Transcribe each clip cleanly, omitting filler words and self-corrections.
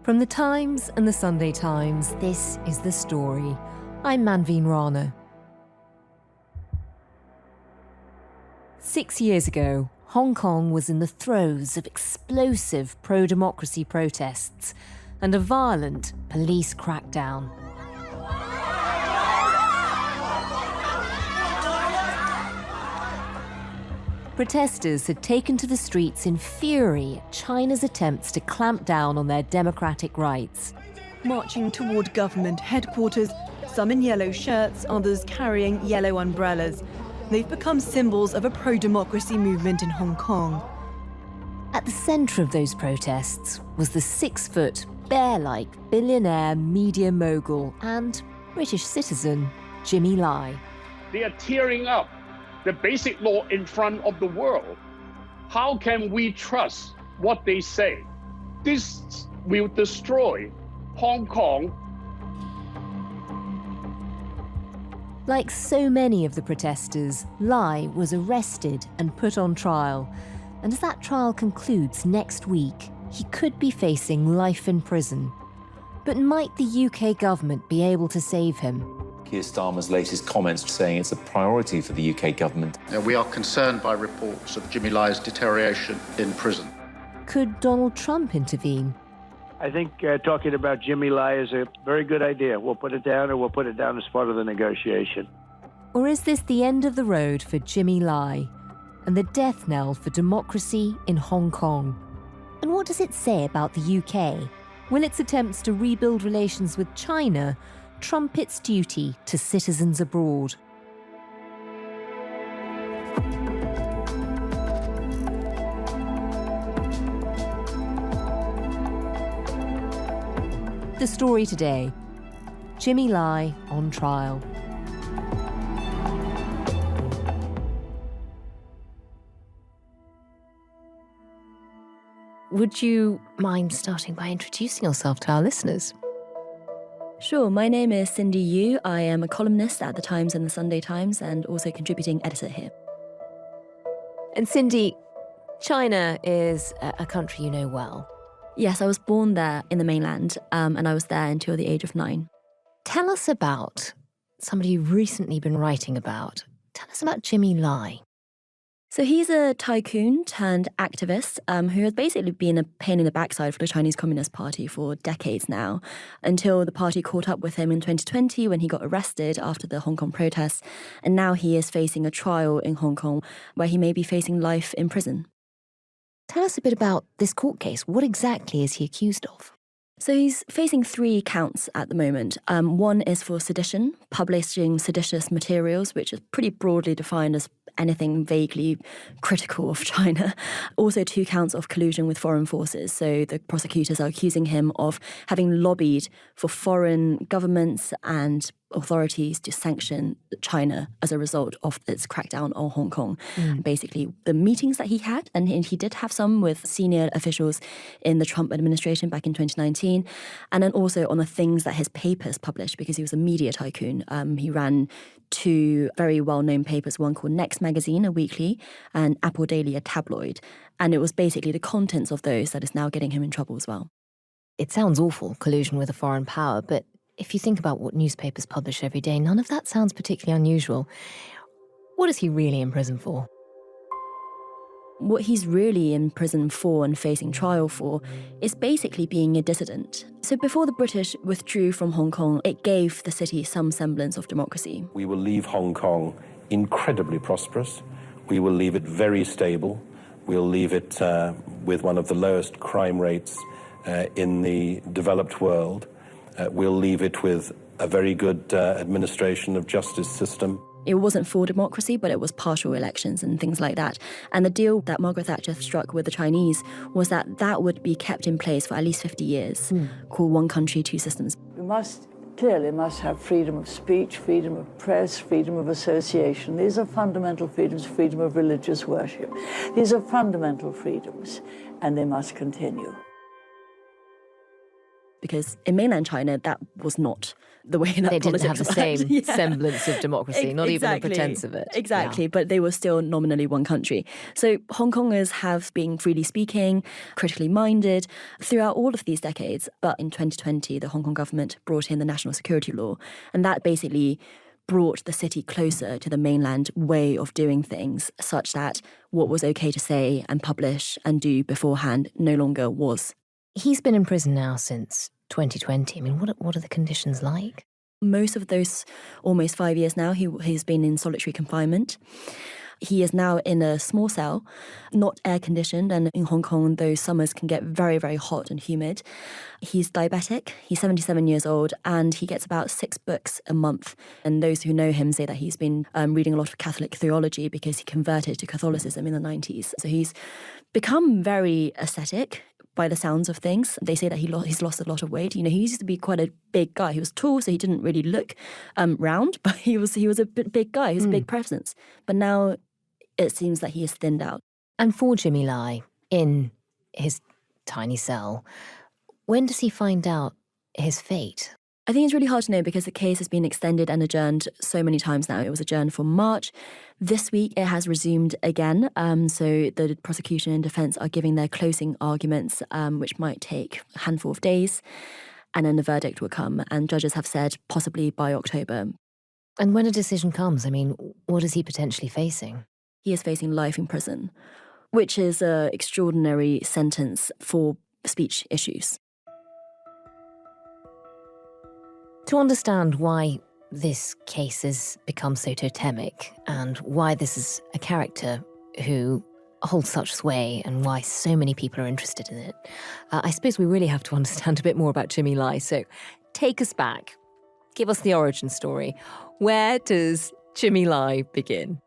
From the Times and the Sunday Times, this is The Story. I'm Manveen Rana. 6 years ago, Hong Kong was in the throes of explosive pro-democracy protests and a violent police crackdown. Protesters had taken to the streets in fury at China's attempts to clamp down on their democratic rights. Marching toward government headquarters, some in yellow shirts, others carrying yellow umbrellas. They've become symbols of a pro-democracy movement in Hong Kong. At the centre of those protests was the 6-foot, bear-like billionaire media mogul and British citizen Jimmy Lai. They are tearing up the basic law in front of the world. How can we trust what they say? This will destroy Hong Kong. Like so many of the protesters, Lai was arrested and put on trial. And as that trial concludes next week, he could be facing life in prison. But might the UK government be able to save him? Keir Starmer's latest comments saying it's a priority for the UK government. We are concerned by reports of Jimmy Lai's deterioration in prison. Could Donald Trump intervene? I think talking about Jimmy Lai is a very good idea. We'll put it down, or we'll put it down as part of the negotiation. Or is this the end of the road for Jimmy Lai and the death knell for democracy in Hong Kong? And what does it say about the UK? Will its attempts to rebuild relations with China trump its duty to citizens abroad? The story today: Jimmy Lai on trial. Would you mind starting by introducing yourself to our listeners? Sure, my name is Cindy Yu. I am a columnist at The Times and The Sunday Times and also contributing editor here. And Cindy, China is a country you know well. Yes, I was born there in the mainland, and I was there until the age of 9. Tell us about somebody you've recently been writing about. Tell us about Jimmy Lai. So he's a tycoon turned activist who has basically been a pain in the backside for the Chinese Communist Party for decades now, until the party caught up with him in 2020 when he got arrested after the Hong Kong protests. And now he is facing a trial in Hong Kong where he may be facing life in prison. Tell us a bit about this court case. What exactly is he accused of? So he's facing 3 counts at the moment. One is for sedition, publishing seditious materials, which is pretty broadly defined as anything vaguely critical of China. Also 2 counts of collusion with foreign forces. So the prosecutors are accusing him of having lobbied for foreign governments and authorities to sanction China as a result of its crackdown on Hong Kong. Basically, the meetings that he had, and he did have some with senior officials in the Trump administration back in 2019, and then also on the things that his papers published, because he was a media tycoon. He ran 2 very well-known papers, one called Next Magazine, a weekly, and Apple Daily, a tabloid. And it was basically the contents of those that is now getting him in trouble as well. It sounds awful, collusion with a foreign power, but if you think about what newspapers publish every day, none of that sounds particularly unusual. What is he really in prison for? What he's really in prison for and facing trial for is basically being a dissident. So before the British withdrew from Hong Kong, it gave the city some semblance of democracy. We will leave Hong Kong incredibly prosperous. We will leave it very stable. We'll leave it with one of the lowest crime rates in the developed world. We'll leave it with a very good administration of justice system. It wasn't full democracy, but it was partial elections and things like that. And the deal that Margaret Thatcher struck with the Chinese was that that would be kept in place for at least 50 years, called One Country, Two Systems. We clearly must have freedom of speech, freedom of press, freedom of association. These are fundamental freedoms, freedom of religious worship. These are fundamental freedoms, and they must continue. because in mainland China, that was not the way that they politics didn't have the worked. same semblance of democracy, not even a pretense of it. Exactly, but they were still nominally one country. So Hong Kongers have been freely speaking, critically minded throughout all of these decades. But in 2020, the Hong Kong government brought in the national security law, and that basically brought the city closer to the mainland way of doing things, such that what was okay to say and publish and do beforehand no longer was. He's been in prison now since 2020. I mean, what are the conditions like? Most of those almost 5 years now, he's been in solitary confinement. He is now in a small cell, not air-conditioned, and in Hong Kong, those summers can get very, very hot and humid. He's diabetic, he's 77 years old, and he gets about 6 books a month. And those who know him say that he's been reading a lot of Catholic theology because he converted to Catholicism in the 90s. So he's become very ascetic by the sounds of things. They say that he's lost a lot of weight. You know, he used to be quite a big guy. He was tall, so he didn't really look round, but he was a big guy. He was a big presence. But now it seems that he has thinned out. And for Jimmy Lai, in his tiny cell, when does he find out his fate? I think it's really hard to know because the case has been extended and adjourned so many times now. It was adjourned for March. This week it has resumed again. So the prosecution and defence are giving their closing arguments, which might take a handful of days. And then the verdict will come. And judges have said possibly by October. And when a decision comes, I mean, what is he potentially facing? He is facing life in prison, which is an extraordinary sentence for speech issues. To understand why this case has become so totemic and why this is a character who holds such sway and why so many people are interested in it, I suppose we really have to understand a bit more about Jimmy Lai. So take us back. Give us the origin story. Where does Jimmy Lai begin?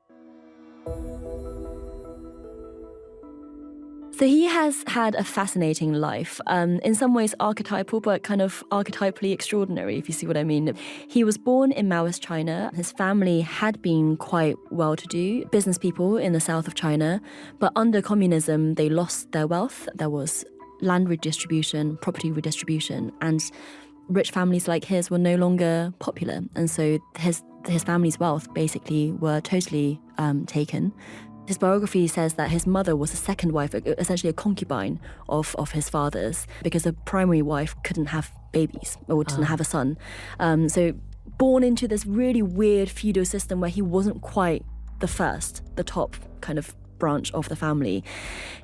So he has had a fascinating life, in some ways archetypal, but kind of archetypally extraordinary, if you see what I mean. He was born in Maoist China. His family had been quite well-to-do business people in the south of China, but under communism, they lost their wealth. There was land redistribution, property redistribution, and rich families like his were no longer popular. And so his family's wealth basically were totally taken. His biography says that his mother was a second wife, essentially a concubine of his father's, because the primary wife couldn't have babies or didn't have a son. So born into this really weird feudal system where he wasn't quite the top kind of branch of the family.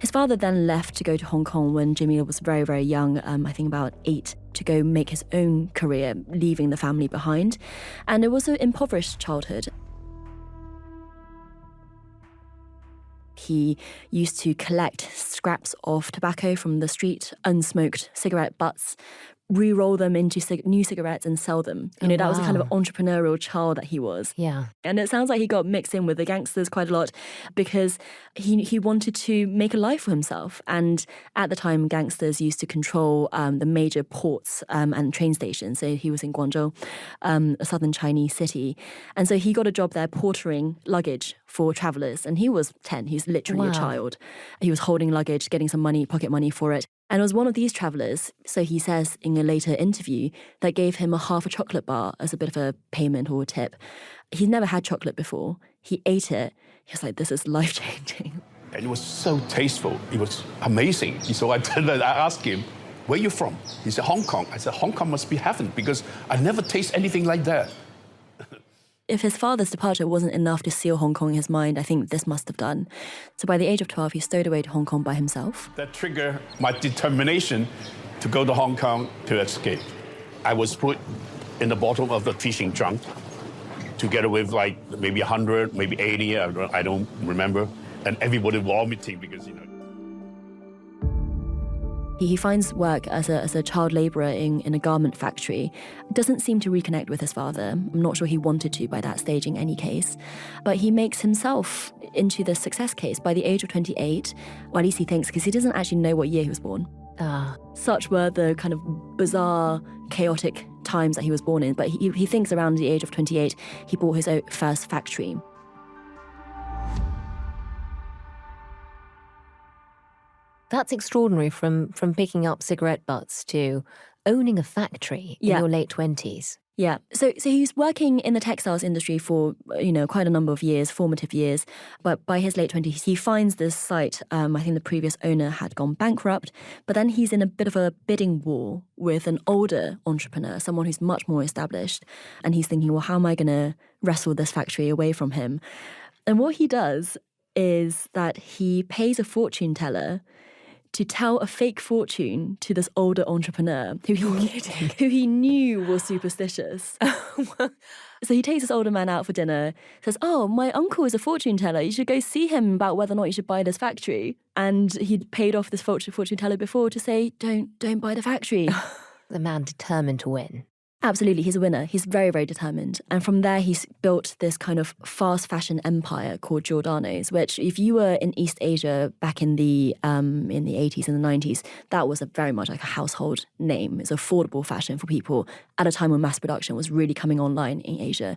His father then left to go to Hong Kong when Jimmy was very, very young, I think about 8, to go make his own career, leaving the family behind. And it was an impoverished childhood. He used to collect scraps of tobacco from the street, unsmoked cigarette butts, re-roll them into new cigarettes and sell them. You know, that was the kind of entrepreneurial child that he was. Yeah. And it sounds like he got mixed in with the gangsters quite a lot because he wanted to make a life for himself. And at the time, gangsters used to control the major ports and train stations. So he was in Guangzhou, a southern Chinese city. And so he got a job there portering luggage for travellers. And he was 10. He was literally a child. He was holding luggage, getting some money, pocket money for it. And it was one of these travellers, so he says in a later interview, that gave him half a chocolate bar as a bit of a payment or a tip. He'd never had chocolate before. He ate it. He was like, this is life-changing. And it was so tasteful. It was amazing. So I asked him, where are you from? He said, Hong Kong. I said, Hong Kong must be heaven because I never taste anything like that. If his father's departure wasn't enough to seal Hong Kong in his mind, I think this must have done. So by the age of 12, he stowed away to Hong Kong by himself. That triggered my determination to go to Hong Kong to escape. I was put in the bottom of the fishing trunk together with like maybe 100, maybe 80, I don't remember. And everybody vomiting because, you know. He finds work as a child labourer in a garment factory. Doesn't seem to reconnect with his father. I'm not sure he wanted to by that stage in any case. But he makes himself into the success case by the age of 28, or at least he thinks, because he doesn't actually know what year he was born. Such were the kind of bizarre, chaotic times that he was born in. But he thinks around the age of 28, he bought his own first factory. That's extraordinary, from picking up cigarette butts to owning a factory in your late 20s. Yeah. So he's working in the textiles industry for, quite a number of years, formative years. But by his late 20s, he finds this site. I think the previous owner had gone bankrupt. But then he's in a bit of a bidding war with an older entrepreneur, someone who's much more established. And he's thinking, well, how am I going to wrestle this factory away from him? And what he does is that he pays a fortune teller to tell a fake fortune to this older entrepreneur who he knew was superstitious. So he takes this older man out for dinner, says, oh, my uncle is a fortune teller. You should go see him about whether or not you should buy this factory. And he'd paid off this fortune teller before to say, don't buy the factory. The man determined to win. Absolutely, he's a winner. He's very, very determined. And from there, he's built this kind of fast fashion empire called Giordano's, which if you were in East Asia back in the 80s and the 90s, that was very much like a household name. It's affordable fashion for people at a time when mass production was really coming online in Asia.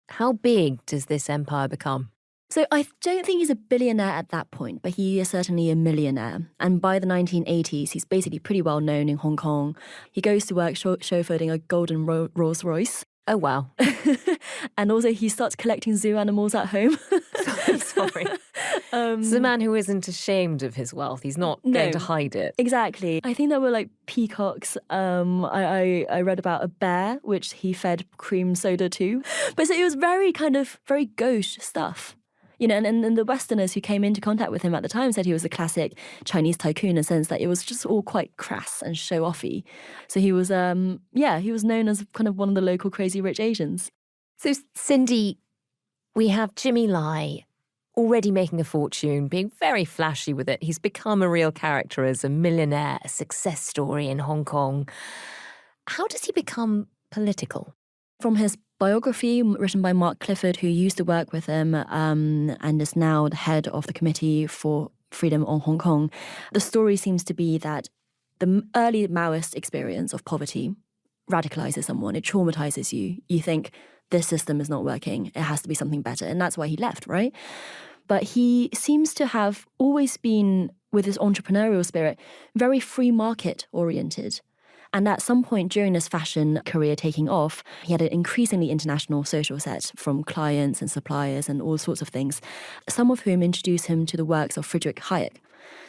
How big does this empire become? So I don't think he's a billionaire at that point, but he is certainly a millionaire. And by the 1980s, he's basically pretty well known in Hong Kong. He goes to work chauffeuring a golden Rolls Royce. Oh, wow. And also he starts collecting zoo animals at home. Sorry. It's a man who isn't ashamed of his wealth. He's not going to hide it. Exactly. I think there were like peacocks. I read about a bear, which he fed cream soda to. But so it was very gauche stuff. And the Westerners who came into contact with him at the time said he was a classic Chinese tycoon in the sense that it was just all quite crass and show-offy. So he was, he was known as kind of one of the local crazy rich Asians. So, Cindy, we have Jimmy Lai already making a fortune, being very flashy with it. He's become a real character as a millionaire, a success story in Hong Kong. How does he become political? From his biography written by Mark Clifford, who used to work with him and is now the head of the Committee for Freedom on Hong Kong, the story seems to be that the early Maoist experience of poverty radicalizes someone. It traumatizes you. You think, this system is not working. It has to be something better. And that's why he left, right? But he seems to have always been, with his entrepreneurial spirit, very free market oriented. And at some point during his fashion career taking off, he had an increasingly international social set from clients and suppliers and all sorts of things, some of whom introduced him to the works of Friedrich Hayek.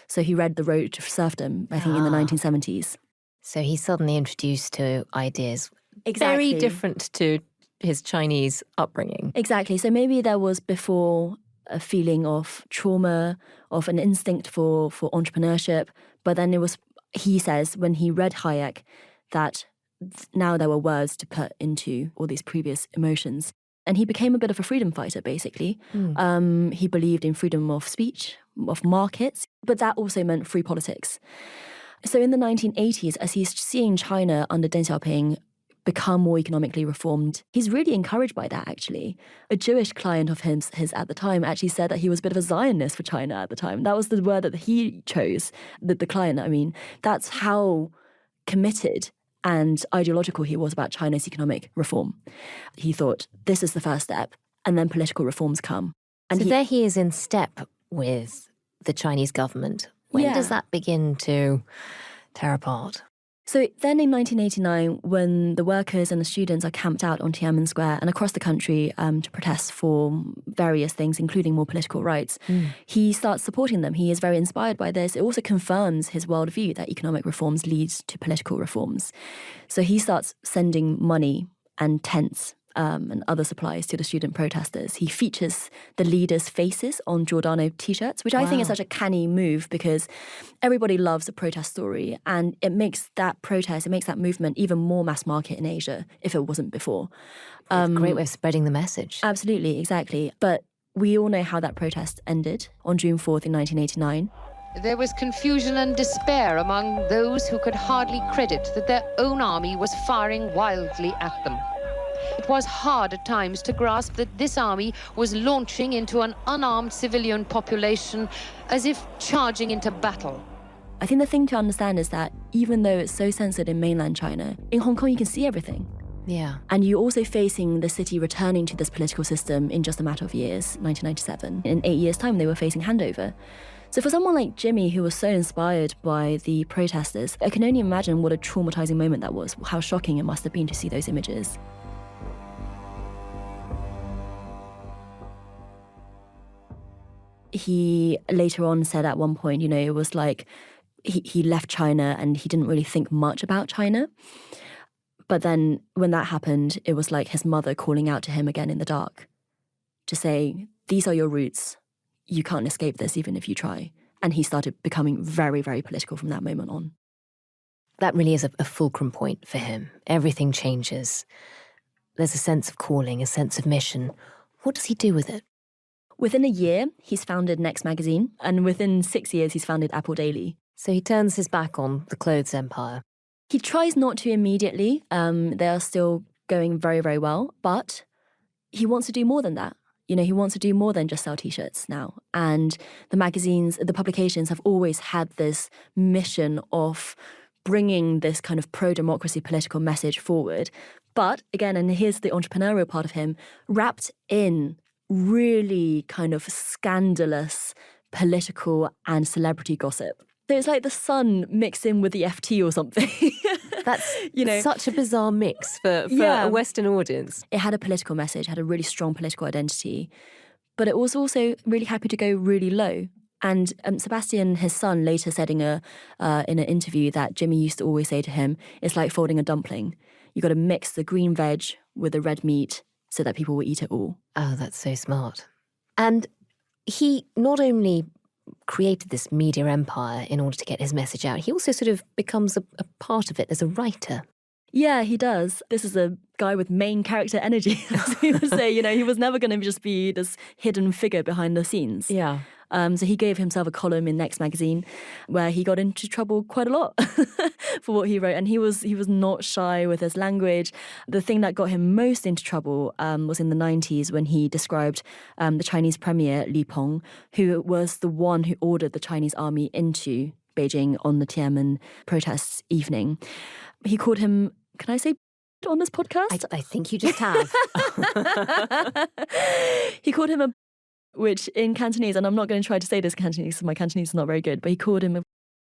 So he read The Road to Serfdom, I think, in the 1970s. So he's suddenly introduced to ideas Exactly. very different to his Chinese upbringing. Exactly. So maybe there was before a feeling of trauma, of an instinct for entrepreneurship, but then it was, he says, when he read Hayek, that now there were words to put into all these previous emotions. And he became a bit of a freedom fighter, basically. He believed in freedom of speech, of markets, but that also meant free politics. So in the 1980s, as he's seeing China under Deng Xiaoping become more economically reformed, he's really encouraged by that, actually. A Jewish client of his at the time actually said that he was a bit of a Zionist for China at the time. That was the word that he chose, the client, I mean. That's how committed and ideological he was about China's economic reform. He thought, this is the first step, and then political reforms come. And so there he is in step with the Chinese government. When does that begin to tear apart? So then in 1989, when the workers and the students are camped out on Tiananmen Square and across the country to protest for various things, including more political rights, he starts supporting them. He is very inspired by this. It also confirms his worldview that economic reforms lead to political reforms. So he starts sending money and tents and other supplies to the student protesters. He features the leaders' faces on Giordano T-shirts, which I think is such a canny move because everybody loves a protest story, and it makes that protest, it makes that movement even more mass market in Asia if it wasn't before. It's a great way of spreading the message. Absolutely, exactly. But we all know how that protest ended on June 4th in 1989. There was confusion and despair among those who could hardly credit that their own army was firing wildly at them. It was hard at times to grasp that this army was launching into an unarmed civilian population as if charging into battle. I think the thing to understand is that even though it's so censored in mainland China, in Hong Kong you can see everything. Yeah. And you're also facing the city returning to this political system in just a matter of years, 1997. In 8 years' time, they were facing handover. So for someone like Jimmy, who was so inspired by the protesters, I can only imagine what a traumatizing moment that was, how shocking it must have been to see those images. He later on said at one point, it was like he left China and he didn't really think much about China. But then when that happened, it was like his mother calling out to him again in the dark to say, these are your roots. You can't escape this even if you try. And he started becoming very, very political from that moment on. That really is a fulcrum point for him. Everything changes. There's a sense of calling, a sense of mission. What does he do with it? Within a year, he's founded Next Magazine, and within 6 years, he's founded Apple Daily. So he turns his back on the clothes empire. He tries not to immediately. They are still going very, very well, but he wants to do more than that. He wants to do more than just sell T-shirts now. And the publications have always had this mission of bringing this kind of pro-democracy political message forward. But again, and here's the entrepreneurial part of him, wrapped in really kind of scandalous political and celebrity gossip. So it's like the Sun mixed in with the FT or something. That's such a bizarre mix for a Western audience. It had a political message, had a really strong political identity, but it was also really happy to go really low. And Sebastian, his son, later said in an interview that Jimmy used to always say to him, it's like folding a dumpling. You got to mix the green veg with the red meat so that people will eat it all. Oh, that's so smart. And he not only created this media empire in order to get his message out, he also sort of becomes a part of it as a writer. Yeah, he does. This is a guy with main character energy, as we would say. He was never going to just be this hidden figure behind the scenes. Yeah. So he gave himself a column in Next Magazine where he got into trouble quite a lot for what he wrote. And he was not shy with his language. The thing that got him most into trouble was in the 90s when he described the Chinese premier, Li Peng, who was the one who ordered the Chinese army into Beijing on the Tiananmen protests evening. He called him, can I say on this podcast? I think you just have. He called him which in Cantonese, and I'm not going to try to say this in Cantonese because my Cantonese is not very good, but he called him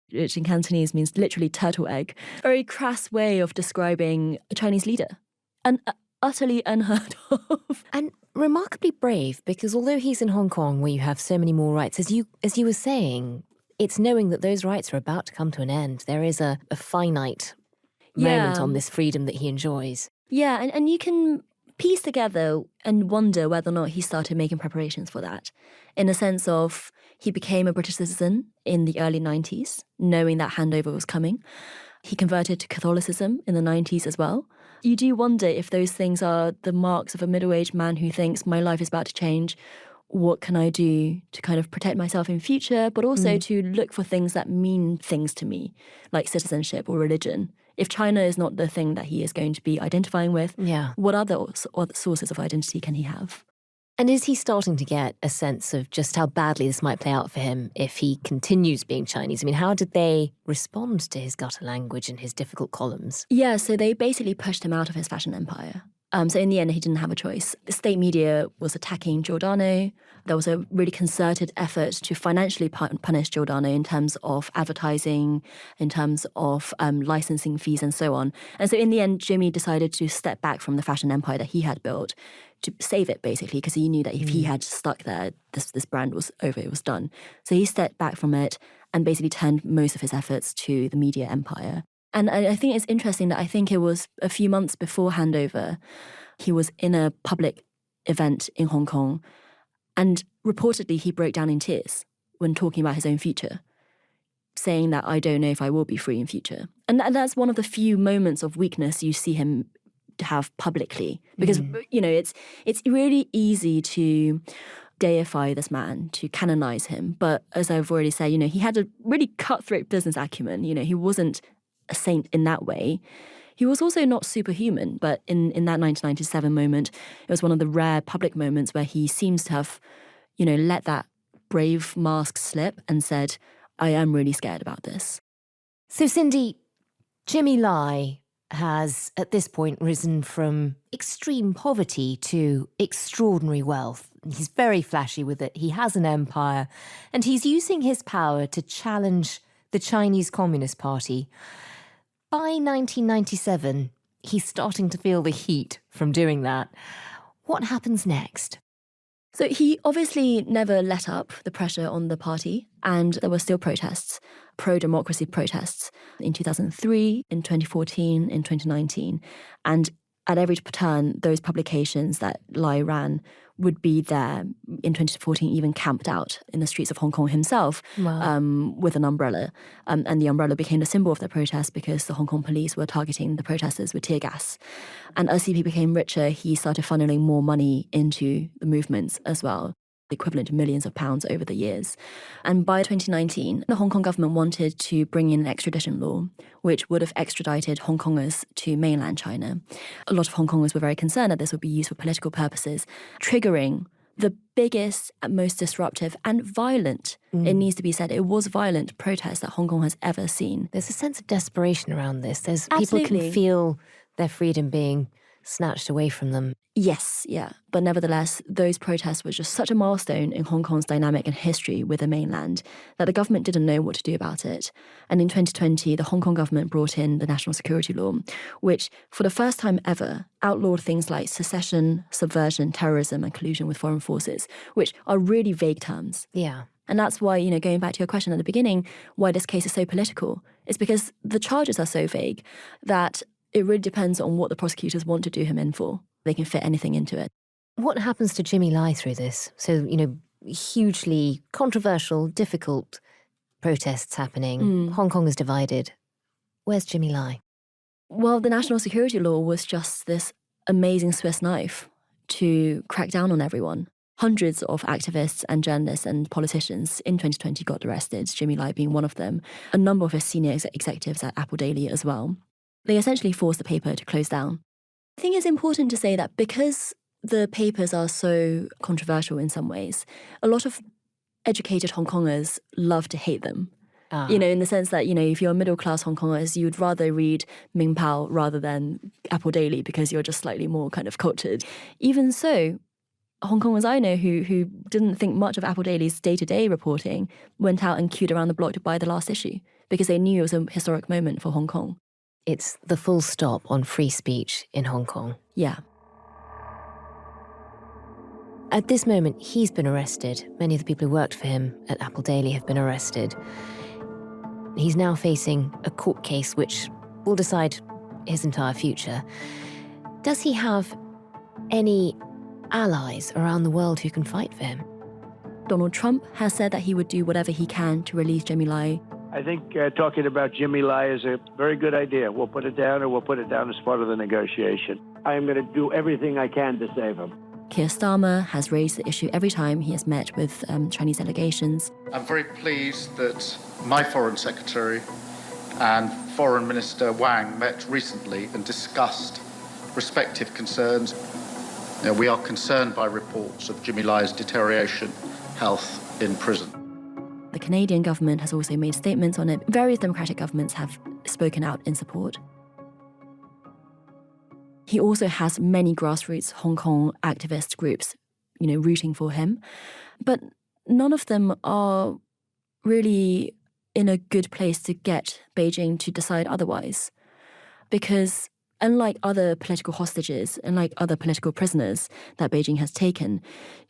which in Cantonese means literally turtle egg. Very crass way of describing a Chinese leader. And utterly unheard of. And remarkably brave, because although he's in Hong Kong where you have so many more rights, as you were saying, it's knowing that those rights are about to come to an end. There is a finite moment on this freedom that he enjoys. Yeah, and you can piece together and wonder whether or not he started making preparations for that, in a sense of he became a British citizen in the early 90s, knowing that handover was coming. He converted to Catholicism in the 90s as well. You do wonder if those things are the marks of a middle-aged man who thinks my life is about to change. What can I do to kind of protect myself in future, but also to look for things that mean things to me, like citizenship or religion. If China is not the thing that he is going to be identifying with, what other sources of identity can he have? And is he starting to get a sense of just how badly this might play out for him if he continues being Chinese? I mean, how did they respond to his gutter language and his difficult columns? Yeah, so they basically pushed him out of his fashion empire. So in the end, he didn't have a choice. The state media was attacking Giordano. There was a really concerted effort to financially punish Giordano in terms of advertising, in terms of licensing fees and so on. And so in the end, Jimmy decided to step back from the fashion empire that he had built to save it, basically, because he knew that if he had stuck there, this brand was over, it was done. So he stepped back from it and basically turned most of his efforts to the media empire. And I think it's interesting that I think it was a few months before handover, he was in a public event in Hong Kong, and reportedly he broke down in tears when talking about his own future, saying that I don't know if I will be free in future. And that's one of the few moments of weakness you see him have publicly, because it's really easy to deify this man, to canonize him. But as I've already said, he had a really cutthroat business acumen. He wasn't a saint in that way. He was also not superhuman, but in that 1997 moment, it was one of the rare public moments where he seems to have, let that brave mask slip and said, I am really scared about this. So Cindy, Jimmy Lai has, at this point, risen from extreme poverty to extraordinary wealth. He's very flashy with it. He has an empire, and he's using his power to challenge the Chinese Communist Party. By 1997, he's starting to feel the heat from doing that. What happens next? So he obviously never let up the pressure on the party, and there were still protests, pro-democracy protests, in 2003, in 2014, in 2019. And at every turn, those publications that Lai ran would be there. In 2014, even camped out in the streets of Hong Kong himself. Wow. With an umbrella. And the umbrella became the symbol of the protest because the Hong Kong police were targeting the protesters with tear gas. And as he became richer, he started funneling more money into the movements as well, equivalent to millions of pounds over the years. And by 2019, the Hong Kong government wanted to bring in an extradition law, which would have extradited Hong Kongers to mainland China. A lot of Hong Kongers were very concerned that this would be used for political purposes, triggering the biggest, most disruptive and violent, it needs to be said, it was violent protest that Hong Kong has ever seen. There's a sense of desperation around this. People Absolutely. can feel their freedom being snatched away from them. Yes, yeah. But nevertheless, those protests were just such a milestone in Hong Kong's dynamic and history with the mainland that the government didn't know what to do about it. And in 2020, the Hong Kong government brought in the National Security Law, which, for the first time ever, outlawed things like secession, subversion, terrorism, and collusion with foreign forces, which are really vague terms. Yeah. And that's why, going back to your question at the beginning, why this case is so political, is because the charges are so vague that it really depends on what the prosecutors want to do him in for. They can fit anything into it. What happens to Jimmy Lai through this? So, hugely controversial, difficult protests happening. Hong Kong is divided. Where's Jimmy Lai? Well, the national security law was just this amazing Swiss knife to crack down on everyone. Hundreds of activists and journalists and politicians in 2020 got arrested, Jimmy Lai being one of them. A number of his senior executives at Apple Daily as well. They essentially forced the paper to close down. I think it's important to say that because the papers are so controversial in some ways, a lot of educated Hong Kongers love to hate them. In the sense that, if you're middle-class Hong Kongers, you'd rather read Ming Pao rather than Apple Daily because you're just slightly more kind of cultured. Even so, Hong Kongers I know who didn't think much of Apple Daily's day-to-day reporting went out and queued around the block to buy the last issue because they knew it was a historic moment for Hong Kong. It's the full stop on free speech in Hong Kong. Yeah. At this moment, he's been arrested. Many of the people who worked for him at Apple Daily have been arrested. He's now facing a court case which will decide his entire future. Does he have any allies around the world who can fight for him? Donald Trump has said that he would do whatever he can to release Jimmy Lai. I think talking about Jimmy Lai is a very good idea. We'll put it down, or we'll put it down as part of the negotiation. I am going to do everything I can to save him. Keir Starmer has raised the issue every time he has met with Chinese delegations. I'm very pleased that my Foreign Secretary and Foreign Minister Wang met recently and discussed respective concerns. We are concerned by reports of Jimmy Lai's deterioration health in prison. The Canadian government has also made statements on it. Various democratic governments have spoken out in support. He also has many grassroots Hong Kong activist groups, rooting for him. But none of them are really in a good place to get Beijing to decide otherwise. Because unlike other political hostages, unlike other political prisoners that Beijing has taken,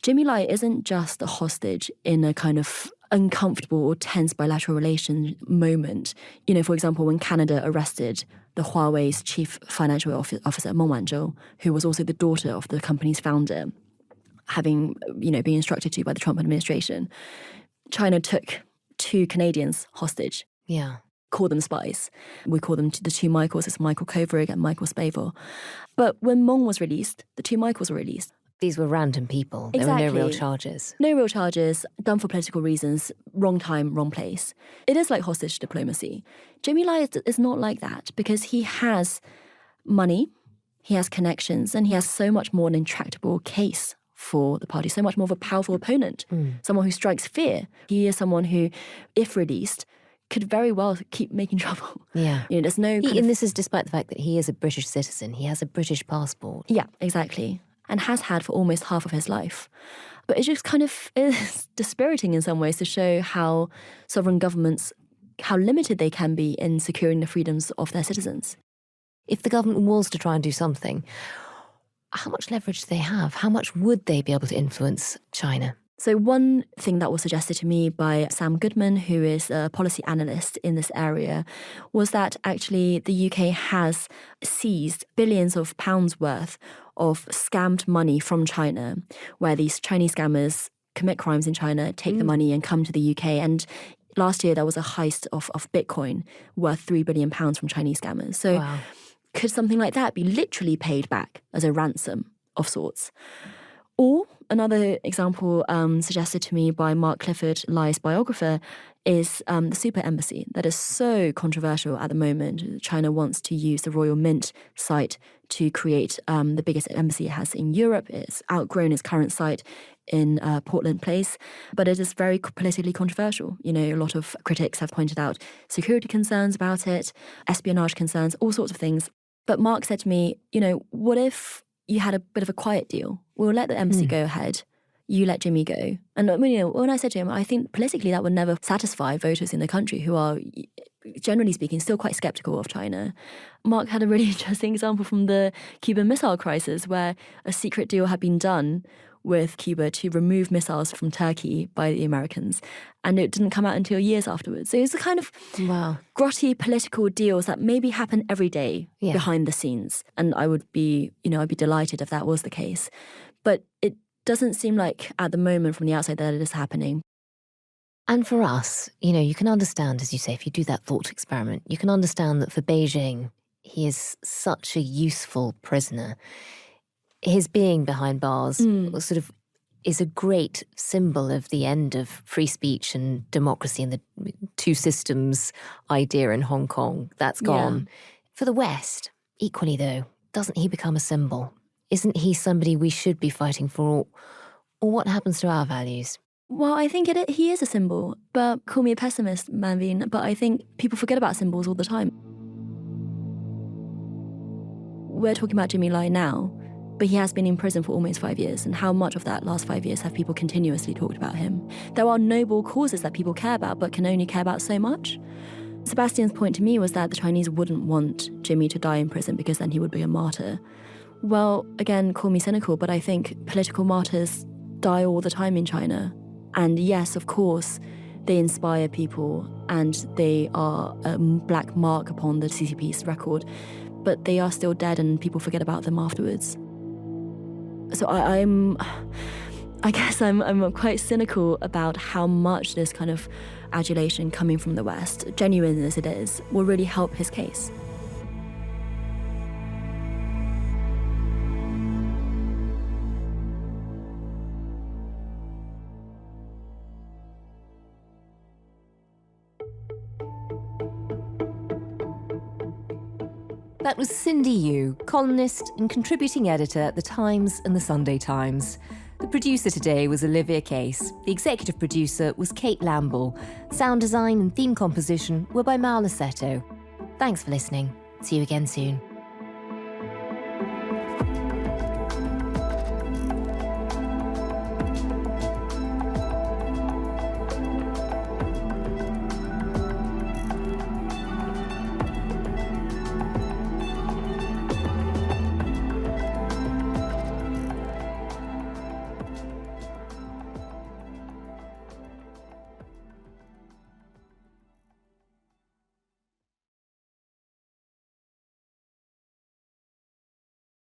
Jimmy Lai isn't just a hostage in a kind of uncomfortable or tense bilateral relation moment. For example, when Canada arrested the Huawei's chief financial officer, Meng Wanzhou, who was also the daughter of the company's founder, having, been instructed to by the Trump administration, China took 2 Canadians hostage. Yeah. Call them spies. We call them the 2 Michaels. It's Michael Kovrig and Michael Spavor. But when Meng was released, the 2 Michaels were released. These were random people. Exactly. There were no real charges. No real charges, done for political reasons, wrong time, wrong place. It is like hostage diplomacy. Jimmy Lai is not like that because he has money, he has connections, and he has so much more an intractable case for the party, so much more of a powerful opponent, someone who strikes fear. He is someone who, if released, could very well keep making trouble. Yeah. There's no... And this is despite the fact that he is a British citizen. He has a British passport. Yeah, exactly. And has had for almost half of his life. But it just kind of is dispiriting in some ways to show how sovereign governments, how limited they can be in securing the freedoms of their citizens. If the government was to try and do something, how much leverage do they have? How much would they be able to influence China? So one thing that was suggested to me by Sam Goodman, who is a policy analyst in this area, was that actually the UK has seized billions of pounds worth of scammed money from China, where these Chinese scammers commit crimes in China, take the money and come to the UK. And last year there was a heist of Bitcoin worth £3 billion from Chinese scammers. So could something like that be literally paid back as a ransom of sorts? Or another example suggested to me by Mark Clifford, Lai's biographer, is the super embassy that is so controversial at the moment. China wants to use the Royal Mint site to create the biggest embassy it has in Europe. It's outgrown its current site in Portland Place, but it is very politically controversial. A lot of critics have pointed out security concerns about it, espionage concerns, all sorts of things. But Mark said to me, what if you had a bit of a quiet deal? We'll let the embassy go ahead. You let Jimmy go. And when I said to him, I think politically that would never satisfy voters in the country who are, generally speaking, still quite sceptical of China. Mark had a really interesting example from the Cuban Missile Crisis, where a secret deal had been done with Cuba to remove missiles from Turkey by the Americans. And it didn't come out until years afterwards. So it's the kind of grotty political deals that maybe happen every day behind the scenes. And I would be, I'd be delighted if that was the case. But it doesn't seem like at the moment from the outside that it is happening. And for us, you can understand, as you say, if you do that thought experiment, you can understand that for Beijing, he is such a useful prisoner. His being behind bars sort of is a great symbol of the end of free speech and democracy and the two systems idea in Hong Kong. That's gone. For the West, equally though, doesn't he become a symbol? Isn't he somebody we should be fighting for? Or what happens to our values? Well, I think he is a symbol. But call me a pessimist, Manveen, but I think people forget about symbols all the time. We're talking about Jimmy Lai now, but he has been in prison for almost 5 years. And how much of that last 5 years have people continuously talked about him? There are noble causes that people care about, but can only care about so much. Sebastian's point to me was that the Chinese wouldn't want Jimmy to die in prison because then he would be a martyr. Well, again, call me cynical, but I think political martyrs die all the time in China. And yes, of course, they inspire people and they are a black mark upon the CCP's record, but they are still dead and people forget about them afterwards. So I guess I'm quite cynical about how much this kind of adulation coming from the West, genuine as it is, will really help his case. That was Cindy Yu, columnist and contributing editor at The Times and The Sunday Times. The producer today was Olivia Case. The executive producer was Kate Lamble. Sound design and theme composition were by Mal Lassetto. Thanks for listening. See you again soon.